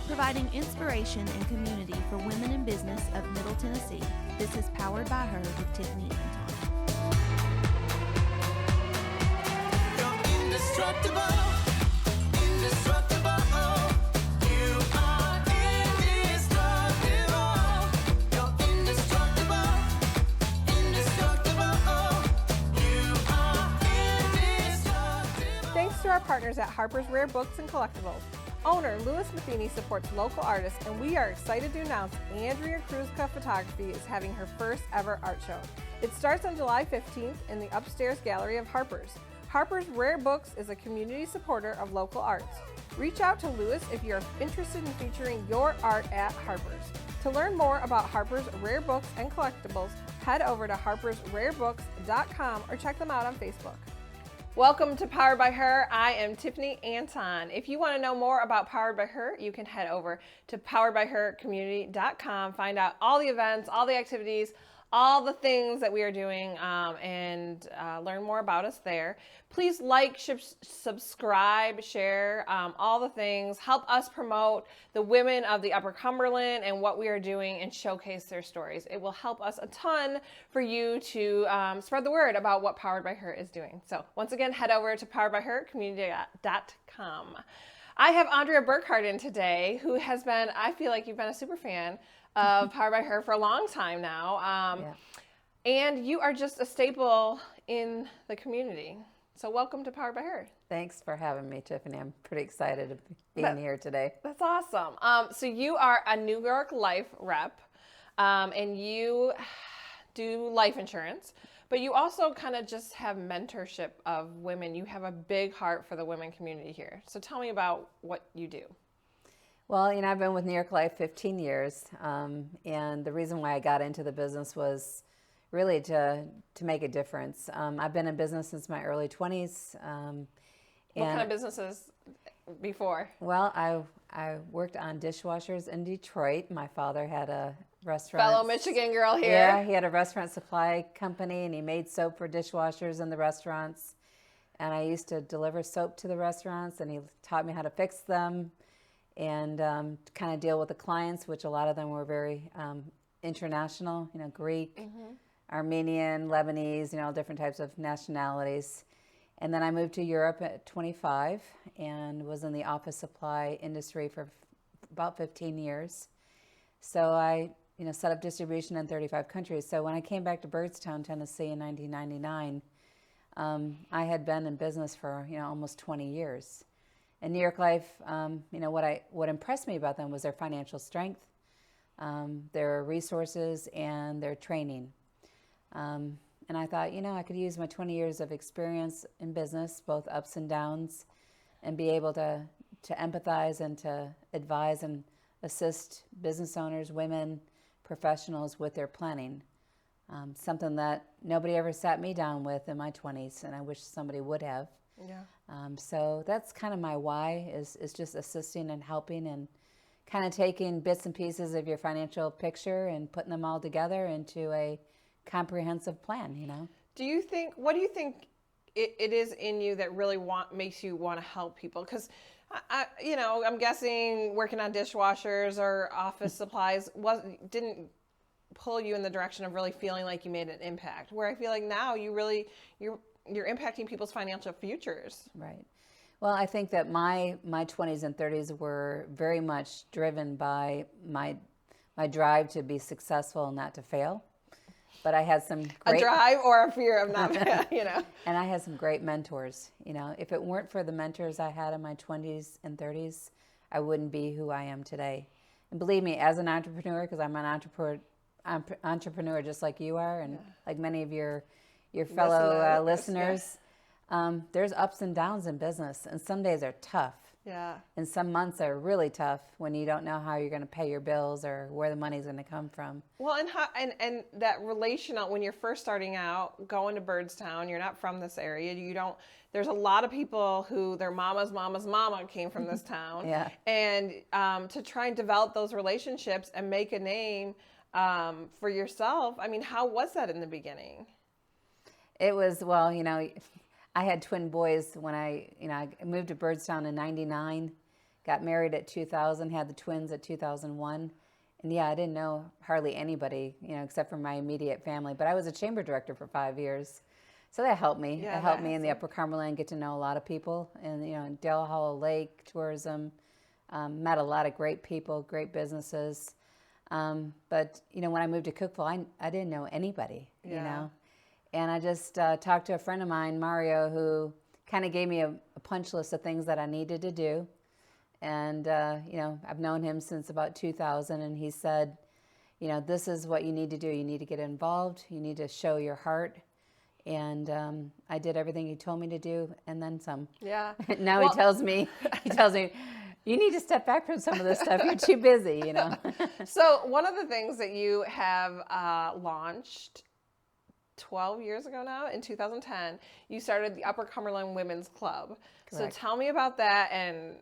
providing inspiration and community for women in business of Middle Tennessee. This is Powered by Her with Tiffany Anton. You're indestructible, indestructible. You are indestructible. You're indestructible, indestructible. You are indestructible. Thanks to our partners at Harper's Rare Books and Collectibles. Owner Louis Matheny supports local artists, and we are excited to announce Andrea Burckhard Photography is having her first ever art show. It starts on July 15th in the upstairs gallery of Harper's. Harper's Rare Books is a community supporter of local arts. Reach out to Louis if you're interested in featuring your art at Harper's. To learn more about Harper's Rare Books and Collectibles, head over to harpersrarebooks.com or check them out on Facebook. Welcome to Powered by Her. I am Tiffany Anton. If you want to know more about Powered by Her, you can head over to poweredbyhercommunity.com, find out all the events, all the activities, all the things that we are doing, and learn more about us there. Please like, subscribe, share, all the things. Help us promote the women of the Upper Cumberland and what we are doing and showcase their stories. It will help us a ton for you to spread the word about what Powered by Her is doing. So once again, head over to poweredbyhercommunity.com. I have Andrea Burckhard in today, who has been, I feel like you've been a super fan of Powered by Her for a long time now. And you are just a staple in the community. So welcome to Powered by Her. Thanks for having me, Tiffany. I'm pretty excited to be here today. That's awesome. So you are a New York Life rep, and you do life insurance, but you also kind of just have mentorship of women. You have a big heart for the women community here. So tell me about what you do. Well, I've been with New York Life 15 years, and the reason why I got into the business was really to make a difference. I've been in business since my early 20s. What kind of businesses before? Well, I worked on dishwashers in Detroit. My father had a restaurant. Fellow Michigan girl here. Yeah, he had a restaurant supply company, and he made soap for dishwashers in the restaurants. And I used to deliver soap to the restaurants, and he taught me how to fix them and kind of deal with the clients, which a lot of them were very international, Greek, Armenian, Lebanese, different types of nationalities. And then I moved to Europe at 25 and was in the office supply industry for about 15 years. So I, set up distribution in 35 countries. So when I came back to Byrdstown, Tennessee in 1999, I had been in business for, almost 20 years. And New York Life, what impressed me about them was their financial strength, their resources, and their training. And I thought, I could use my 20 years of experience in business, both ups and downs, and be able to empathize and to advise and assist business owners, women, professionals with their planning. Something that nobody ever sat me down with in my 20s, and I wish somebody would have. Yeah. So that's kind of my why, is just assisting and helping and kind of taking bits and pieces of your financial picture and putting them all together into a comprehensive plan, What do you think it is in you that really makes you want to help people? Because, I'm guessing working on dishwashers or office supplies didn't pull you in the direction of really feeling like you made an impact, where I feel like now you're impacting people's financial futures. Right. Well, I think that my 20s and 30s were very much driven by my drive to be successful and not to fail. But I had some great... A drive or a fear of not, And I had some great mentors. If it weren't for the mentors I had in my 20s and 30s, I wouldn't be who I am today. And believe me, as an entrepreneur, because I'm an entrepreneur just like you are, and like many of your fellow listeners, there's ups and downs in business, and some days are tough. Yeah. And some months are really tough when you don't know how you're going to pay your bills or where the money's going to come from. Well, and that relational, when you're first starting out, going to Byrdstown, you're not from this area, there's a lot of people who their mama's mama came from this town. Yeah. And to try and develop those relationships and make a name for yourself, how was that in the beginning? It was, well, I had twin boys when I moved to Byrdstown in 99 got married at 2000, had the twins at 2001. And yeah, I didn't know hardly anybody, except for my immediate family. But I was a chamber director for 5 years. So that helped me. Yeah, it helped that me in the has Upper Cumberland, get to know a lot of people. And, in Dale Hollow Lake, tourism, met a lot of great people, great businesses. But, when I moved to Cookeville, I didn't know anybody, Yeah. And I just talked to a friend of mine, Mario, who kind of gave me a punch list of things that I needed to do. And, I've known him since about 2000, and he said, this is what you need to do. You need to get involved. You need to show your heart. And I did everything he told me to do, and then some. Yeah. Now Well- he tells me, you need to step back from some of this stuff. You're too busy, So one of the things that you have launched 12 years ago now, in 2010, you started the Upper Cumberland Women's Club. Correct. So tell me about that, and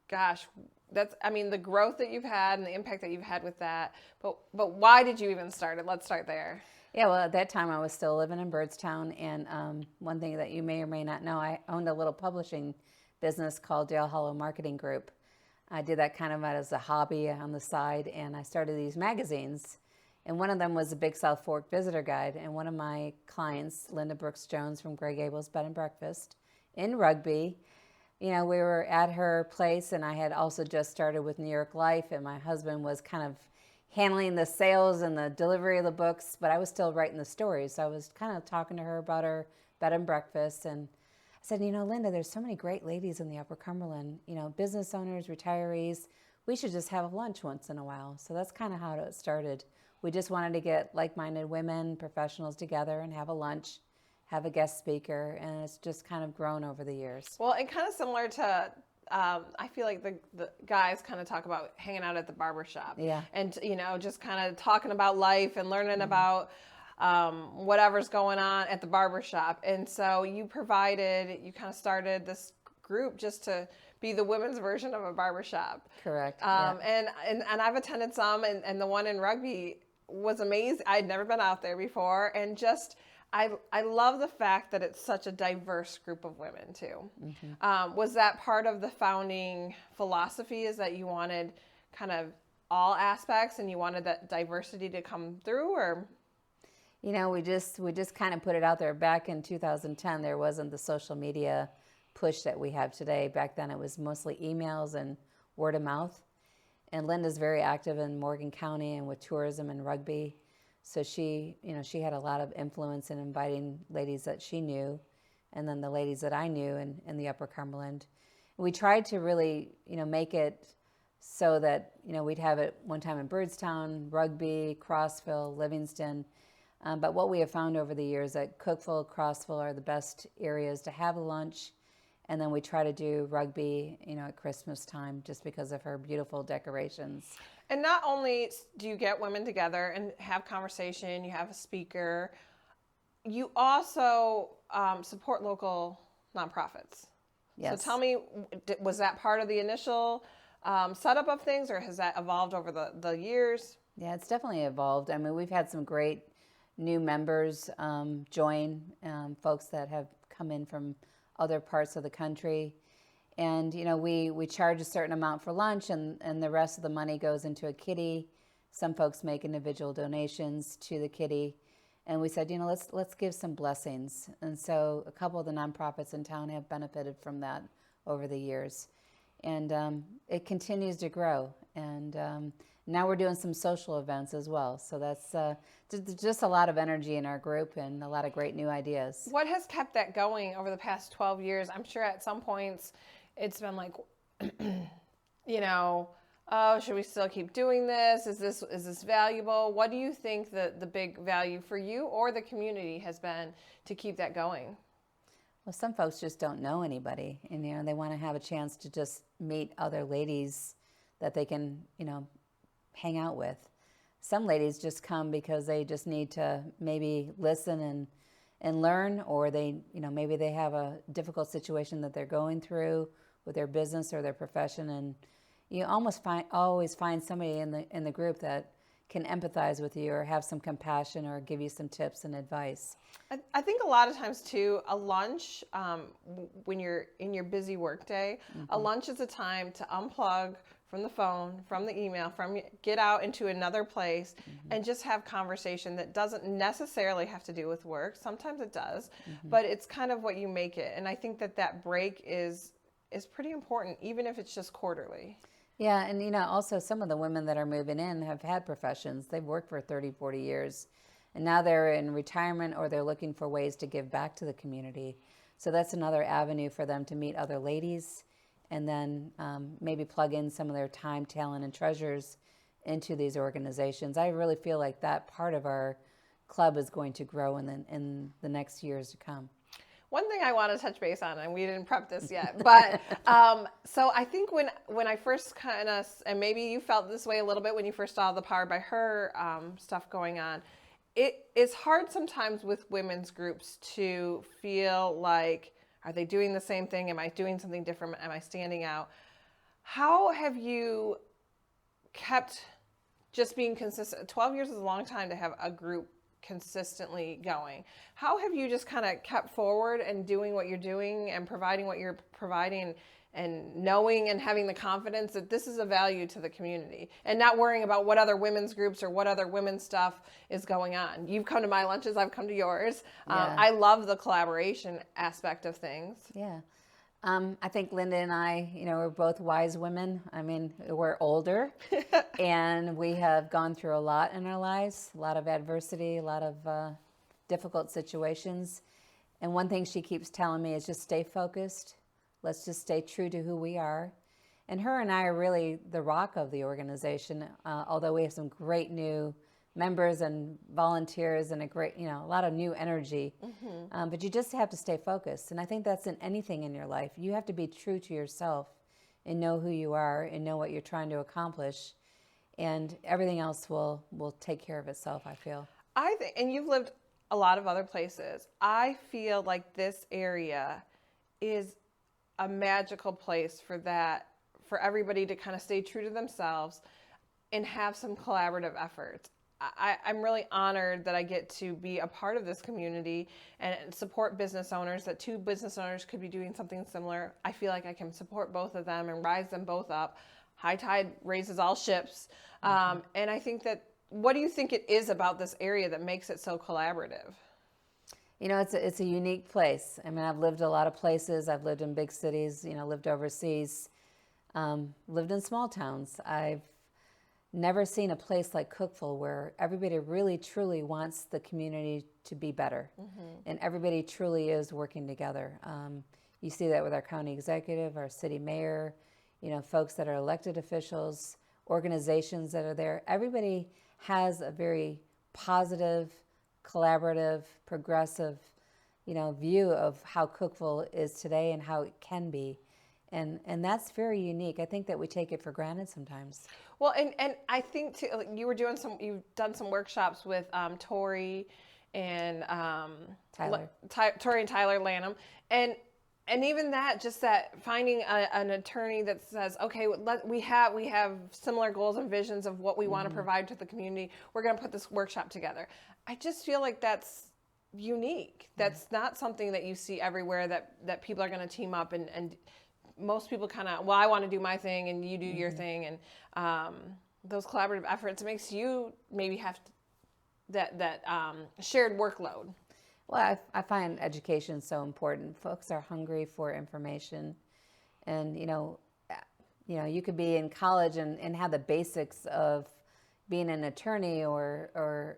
gosh, the growth that you've had and the impact that you've had with that. But why did you even start it? Let's start there. Yeah, well, at that time I was still living in Byrdstown, and one thing that you may or may not know, I owned a little publishing business called Dale Hollow Marketing Group. I did that kind of as a hobby on the side, and I started these magazines. And one of them was a Big South Fork Visitor Guide, and one of my clients, Linda Brooks-Jones from Greg Abel's Bed and Breakfast in Rugby, we were at her place, and I had also just started with New York Life, and my husband was kind of handling the sales and the delivery of the books, but I was still writing the stories. So I was kind of talking to her about her bed and breakfast, and I said, Linda, there's so many great ladies in the Upper Cumberland, business owners, retirees. We should just have lunch once in a while. So that's kind of how it started. We just wanted to get like-minded women, professionals together and have a lunch, have a guest speaker, and it's just kind of grown over the years. Well, and kind of similar to, I feel like the guys kind of talk about hanging out at the barber shop. Yeah. And, just kind of talking about life and learning about whatever's going on at the barber shop. And so you kind of started this group just to be the women's version of a barber shop. Correct. And I've attended some, and the one in Rugby was amazing. I'd never been out there before, and just I love the fact that it's such a diverse group of women too. Mm-hmm. Was that part of the founding philosophy, is that you wanted kind of all aspects and you wanted that diversity to come through, or? We just kind of put it out there. Back in 2010, there wasn't the social media push that we have today. Back then it was mostly emails and word of mouth. And Linda's very active in Morgan County and with tourism and Rugby. So she had a lot of influence in inviting ladies that she knew, and then the ladies that I knew in the Upper Cumberland. We tried to really, make it so that, we'd have it one time in Byrdstown, Rugby, Crossville, Livingston. But what we have found over the years that Cookeville, Crossville are the best areas to have a lunch. And then we try to do Rugby, at Christmas time, just because of her beautiful decorations. And not only do you get women together and have conversation, you have a speaker, you also support local nonprofits. Yes. So tell me, was that part of the initial setup of things, or has that evolved over the years? Yeah, it's definitely evolved. I mean, we've had some great new members join, folks that have come in from other parts of the country. And, we charge a certain amount for lunch, and the rest of the money goes into a kitty. Some folks make individual donations to the kitty. And we said, let's give some blessings. And so a couple of the nonprofits in town have benefited from that over the years. And it continues to grow. And now we're doing some social events as well. So that's just a lot of energy in our group and a lot of great new ideas. What has kept that going over the past 12 years? I'm sure at some points it's been like, oh, should we still keep doing this? Is this valuable? What do you think the big value for you or the community has been to keep that going? Well, some folks just don't know anybody, and they want to have a chance to just meet other ladies that they can, hang out with. Some ladies just come because they just need to maybe listen and learn, or they, maybe they have a difficult situation that they're going through with their business or their profession, and you always find somebody in the group that can empathize with you or have some compassion or give you some tips and advice. I think a lot of times too, a lunch, when you're in your busy workday, a lunch is a time to unplug from the phone, from the email, get out into another place and just have conversation that doesn't necessarily have to do with work. Sometimes it does, but it's kind of what you make it. And I think that break is pretty important, even if it's just quarterly. Yeah, and also some of the women that are moving in have had professions. They've worked for 30, 40 years, and now they're in retirement or they're looking for ways to give back to the community. So that's another avenue for them to meet other ladies and then maybe plug in some of their time, talent, and treasures into these organizations. I really feel like that part of our club is going to grow in the next years to come. One thing I want to touch base on, and we didn't prep this yet, but so I think when I first kind of, and maybe you felt this way a little bit when you first saw the Powered by Her stuff going on, it's hard sometimes with women's groups to feel like, are they doing the same thing? Am I doing something different? Am I standing out? How have you kept just being consistent? 12 years is a long time to have a group consistently going. How have you just kind of kept forward and doing what you're doing and providing what you're providing and knowing and having the confidence that this is a value to the community and not worrying about what other women's groups or what other women's stuff is going on? You've come to my lunches, I've come to yours. Yeah. I love the collaboration aspect of things. Yeah. I think Linda and I, we're both wise women. I mean, we're older and we have gone through a lot in our lives, a lot of adversity, a lot of difficult situations. And one thing she keeps telling me is just stay focused. Let's just stay true to who we are. And her and I are really the rock of the organization, although we have some great new members and volunteers and a lot of new energy. But you just have to stay focused. And I think that's in anything in your life. You have to be true to yourself and know who you are and know what you're trying to accomplish. And everything else will take care of itself, I feel. I think, and you've lived a lot of other places. I feel like this area is a magical place for everybody to kind of stay true to themselves and have some collaborative efforts. I'm really honored that I get to be a part of this community and support business owners, that two business owners could be doing something similar. I feel like I can support both of them and rise them both up. High tide raises all ships. And I think that, what do you think it is about this area that makes it so collaborative? It's a unique place. I mean, I've lived a lot of places. I've lived in big cities, lived overseas, lived in small towns. I've never seen a place like Cookeville where everybody really truly wants the community to be better, and everybody truly is working together. You see that with our county executive, our city mayor, folks that are elected officials, organizations that are there. Everybody has a very positive, collaborative, progressive, view of how Cookeville is today and how it can be. And that's very unique. I think that we take it for granted sometimes. Well, and I think too, you've done some workshops with Tori and Tyler. Tori and Tyler Lanham, and even that, just that finding an attorney that says, okay, we have similar goals and visions of what we want to provide to the community. We're going to put this workshop together. I just feel like that's unique. That's not something that you see everywhere, that people are going to team up and most people kind of, I want to do my thing and you do your thing. And those collaborative efforts, it makes you maybe have that shared workload. Well, I find education so important. Folks are hungry for information. And, you could be in college and have the basics of being an attorney or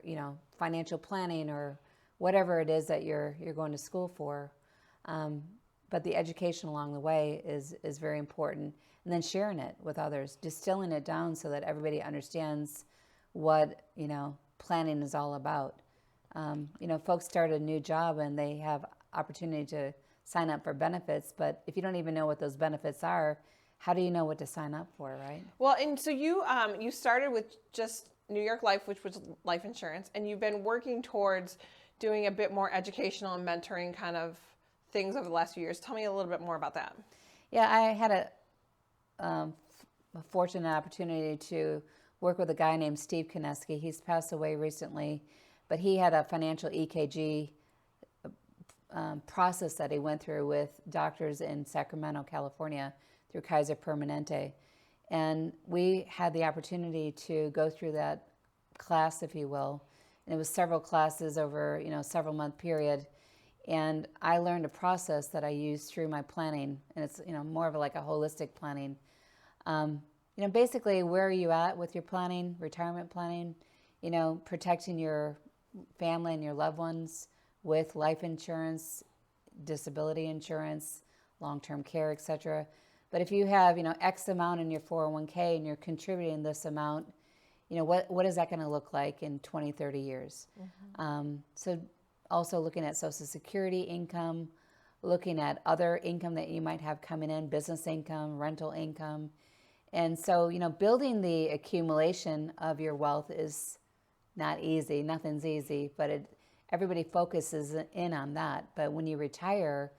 financial planning or whatever it is that you're going to school for. But the education along the way is very important. And then sharing it with others, distilling it down so that everybody understands what, planning is all about. Folks start a new job and they have opportunity to sign up for benefits, but if you don't even know what those benefits are, how do you know what to sign up for, right? Well, and so you started with just New York Life, which was life insurance, and you've been working towards doing a bit more educational and mentoring kind of things over the last few years. Tell me a little bit more about that. Yeah, I had a fortunate opportunity to work with a guy named Steve Koneski. He's passed away recently, but he had a financial EKG process that he went through with doctors in Sacramento, California, through Kaiser Permanente. And we had the opportunity to go through that class, if you will. And it was several classes over, several month period. And I learned a process that I use through my planning, and it's, more of like a holistic planning. Basically, where are you at with your planning, retirement planning, protecting your family and your loved ones with life insurance, disability insurance, long-term care, etc. But if you have, X amount in your 401k and you're contributing this amount, what is that going to look like in 20, 30 years? So also looking at Social Security income, looking at other income that you might have coming in, business income, rental income. And so, building the accumulation of your wealth is not easy. Nothing's easy, but everybody focuses in on that. But when you retire,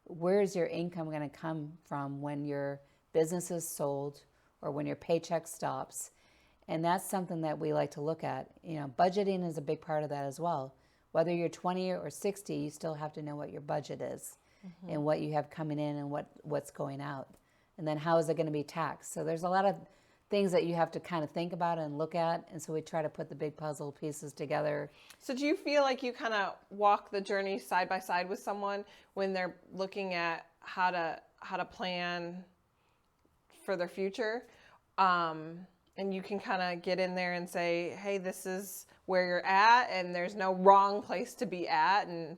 where's your income going to come from when your business is sold or when your paycheck stops? And that's something that we like to look at. Budgeting is a big part of that as well. Whether you're 20 or 60, you still have to know what your budget is and what you have coming in and what's going out. And then how is it going to be taxed? So there's a lot of things that you have to kind of think about and look at. And so we try to put the big puzzle pieces together. So do you feel like you kind of walk the journey side by side with someone when they're looking at how to plan for their future? And you can kind of get in there and say, hey, this is where you're at, and there's no wrong place to be at. And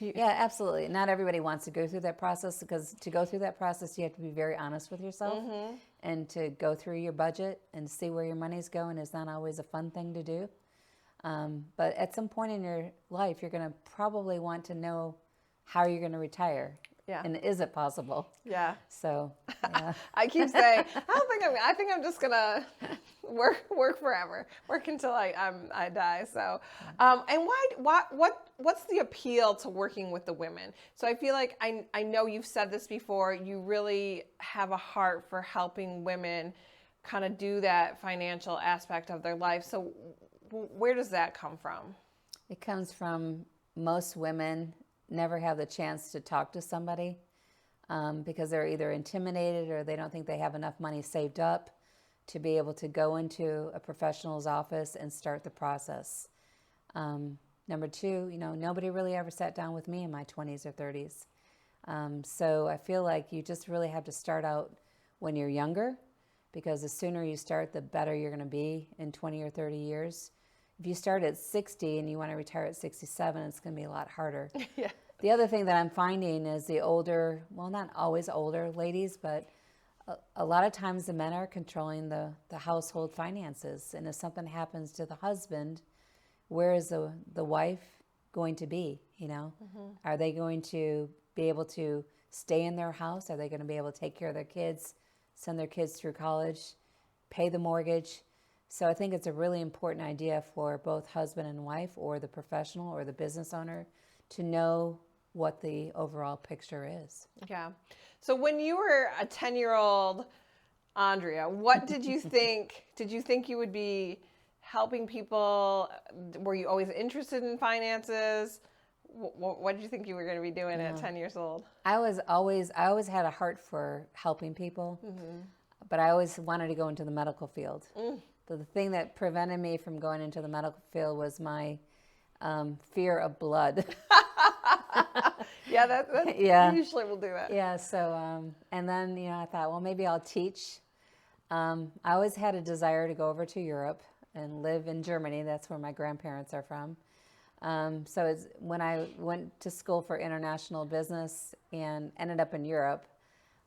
yeah, absolutely. Not everybody wants to go through that process, because to go through that process, you have to be very honest with yourself, and to go through your budget and see where your money's going is not always a fun thing to do. But at some point in your life, you're going to probably want to know how you're going to retire. Yeah. And is it possible? Yeah. So, yeah. I keep saying, I think I'm just gonna work forever, work until I die. So, and what's the appeal to working with the women? So I feel like I know you've said this before. You really have a heart for helping women kind of do that financial aspect of their life. So where does that come from? It comes from most women never have the chance to talk to somebody because they're either intimidated or they don't think they have enough money saved up to be able to go into a professional's office and start the process. Number two, nobody really ever sat down with me in my 20s or 30s. So I feel like you just really have to start out when you're younger, because the sooner you start, the better you're going to be in 20 or 30 years. If you start at 60 and you want to retire at 67, it's going to be a lot harder. Yeah. The other thing that I'm finding is the older, well, not always older ladies, but a lot of times the men are controlling the household finances. And if something happens to the husband, where is the wife going to be, Are they going to be able to stay in their house? Are they going to be able to take care of their kids, send their kids through college, pay the mortgage? So I think it's a really important idea for both husband and wife, or the professional or the business owner, to know what the overall picture is. Yeah. So when you were a 10-year-old Andrea, what did you think? Did you think you would be helping people? Were you always interested in finances? What did you think you were going to be doing at 10 years old? I always had a heart for helping people, but I always wanted to go into the medical field. So the thing that prevented me from going into the medical field was my fear of blood. Yeah, that usually will do that. Yeah, so, and then, I thought, well, maybe I'll teach. I always had a desire to go over to Europe and live in Germany. That's where my grandparents are from. So when I went to school for international business and ended up in Europe,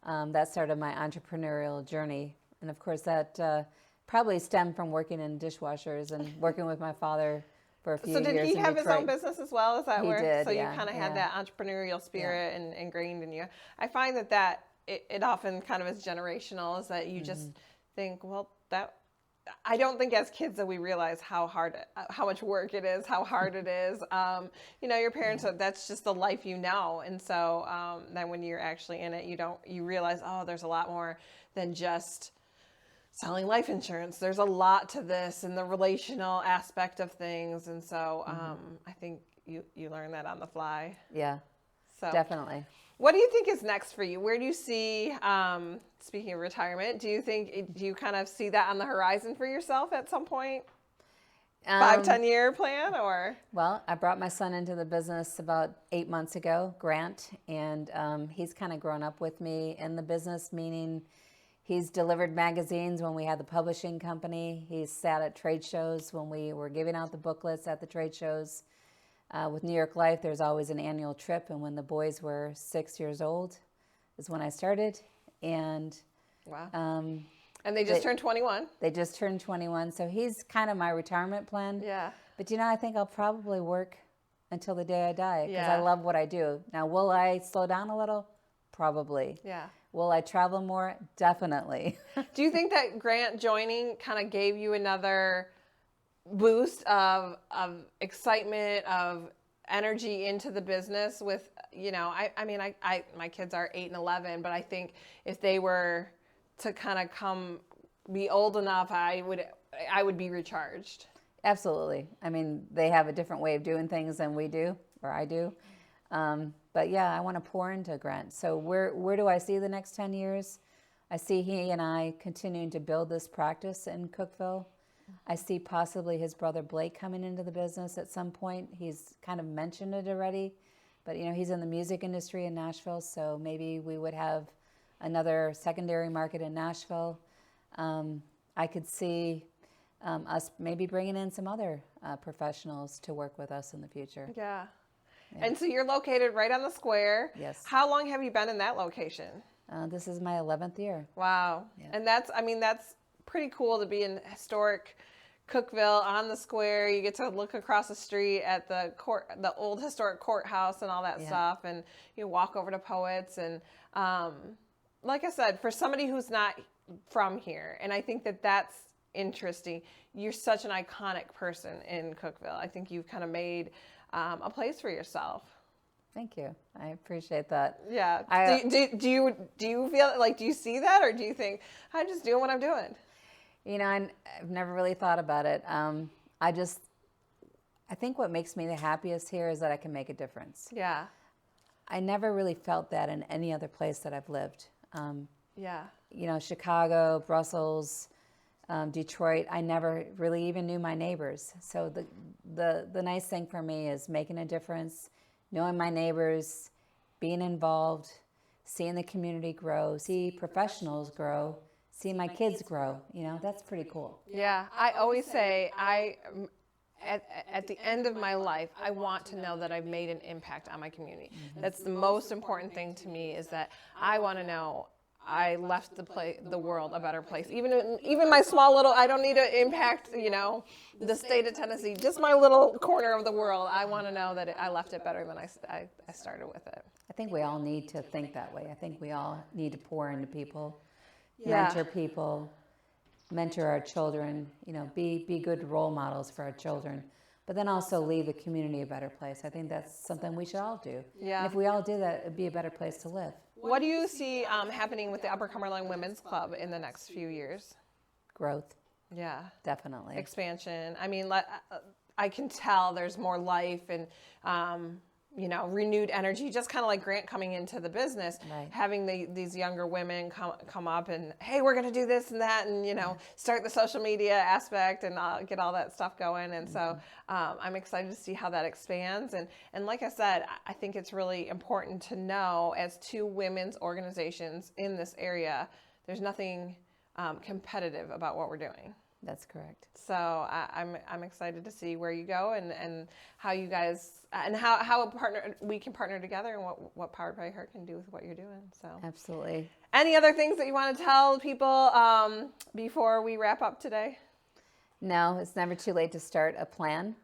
that started my entrepreneurial journey. And of course, that probably stemmed from working in dishwashers and working with my father for a few years. So did he in have his Detroit. own business as well? Is that He where? did, So you yeah, kind of yeah. had that entrepreneurial spirit and ingrained in you. I find that it often kind of is generational. Is that you just think, well, that. I don't think as kids that we realize how much work it is, how hard it is. Your parents, that's just the life and so then when you're actually in it, you realize, oh, there's a lot more than just selling life insurance. There's a lot to this and the relational aspect of things. And so I think you learn that on the fly. Yeah, So definitely. what do you think is next for you? Where do you see, speaking of retirement, do you kind of see that on the horizon for yourself at some point? 5-10 year plan or? Well, I brought my son into the business about 8 months ago, Grant, and he's kind of grown up with me in the business, meaning he's delivered magazines when we had the publishing company. He's sat at trade shows when we were giving out the booklets at the trade shows. With New York Life, there's always an annual trip, and when the boys were 6 years old is when I started. And Wow. And they just turned 21. they just turned 21, so he's kind of my retirement plan. Yeah. But I think I'll probably work until the day I die because I Yeah. love what I do. Now, will I slow down a little? Probably. Yeah. Will I travel more? Definitely. Do you think that Grant joining kind of gave you another boost of excitement, of energy into the business with, my kids are 8 and 11, but I think if they were to kind of be old enough, I would be recharged. Absolutely. I mean, they have a different way of doing things than we do, or I do. But yeah, I want to pour into Grant. So where do I see the next 10 years? I see he and I continuing to build this practice in Cookeville. I see possibly his brother Blake coming into the business at some point. He's kind of mentioned it already, but he's in the music industry in Nashville, so maybe we would have another secondary market in Nashville. I could see us maybe bringing in some other professionals to work with us in the future. Yeah. And so you're located right on the square. Yes. How long have you been in that location? This is my 11th year. Wow. Yeah. And that's pretty cool to be in historic Cookeville on the square. You get to look across the street at the old historic courthouse and all that Yeah. stuff. And you walk over to Poets. And like I said, for somebody who's not from here, and I think that that's interesting, you're such an iconic person in Cookeville. I think you've kind of made a place for yourself. Thank you. I appreciate that. Yeah. Do you feel like, do you see that, or do you think I'm just doing what I'm doing? I've never really thought about it. I think what makes me the happiest here is that I can make a difference. Yeah. I never really felt that in any other place that I've lived. Yeah. Chicago, Brussels, Detroit, I never really even knew my neighbors. So the nice thing for me is making a difference, knowing my neighbors, being involved, seeing the community grow, see professionals grow, see my kids grow. That's pretty cool. Yeah. I always say at the end of my life, I want to know that I've made an impact on my community. That's the most important thing to me, is that I want to know I left the world a better place. Even my small little, I don't need to impact, the state of Tennessee, just my little corner of the world. I want to know that I left it better than I started with it. I think we all need to think that way. I think we all need to pour into people, Yeah. mentor people, mentor our children, be good role models for our children, but then also leave the community a better place. I think that's something we should all do. Yeah. And if we all do that, it'd be a better place to live. What do you see happening with the Upper Cumberland Women's Club in the next few years? Growth, Yeah. definitely. Expansion. I mean, I can tell there's more life and, renewed energy, just kind of like Grant coming into the business, Right. having these younger women come up and, hey, we're going to do this and that, and, start the social media aspect and get all that stuff going. And so I'm excited to see how that expands. And like I said, I think it's really important to know, as two women's organizations in this area, there's nothing competitive about what we're doing. That's correct. So I'm excited to see where you go and how you guys and how we can partner together, and what Powered by Her can do with what you're doing. So Absolutely. any other things that you want to tell people before we wrap up today? No, it's never too late to start a plan.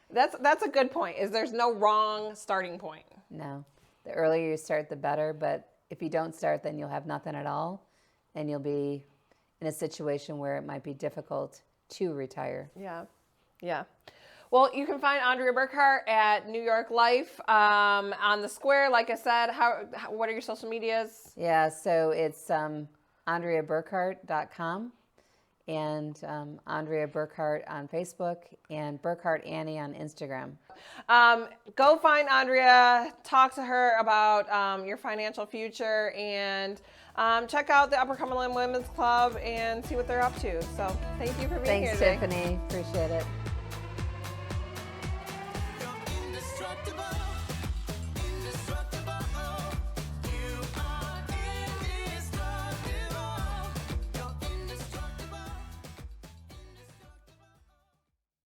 That's a good point. There's no wrong starting point. No, the earlier you start, the better. But if you don't start, then you'll have nothing at all, and you'll be in a situation where it might be difficult to retire. Yeah. Yeah. Well, you can find Andrea Burckhard at New York Life on the square. Like I said, what are your social medias? Yeah, so it's AndreaBurckhard.com, and Andrea Burckhard on Facebook, and Burckhard Annie on Instagram. Go find Andrea, talk to her about your financial future, and check out the Upper Cumberland Women's Club and see what they're up to. So thank you for being Thanks, here today. Tiffany. Appreciate it.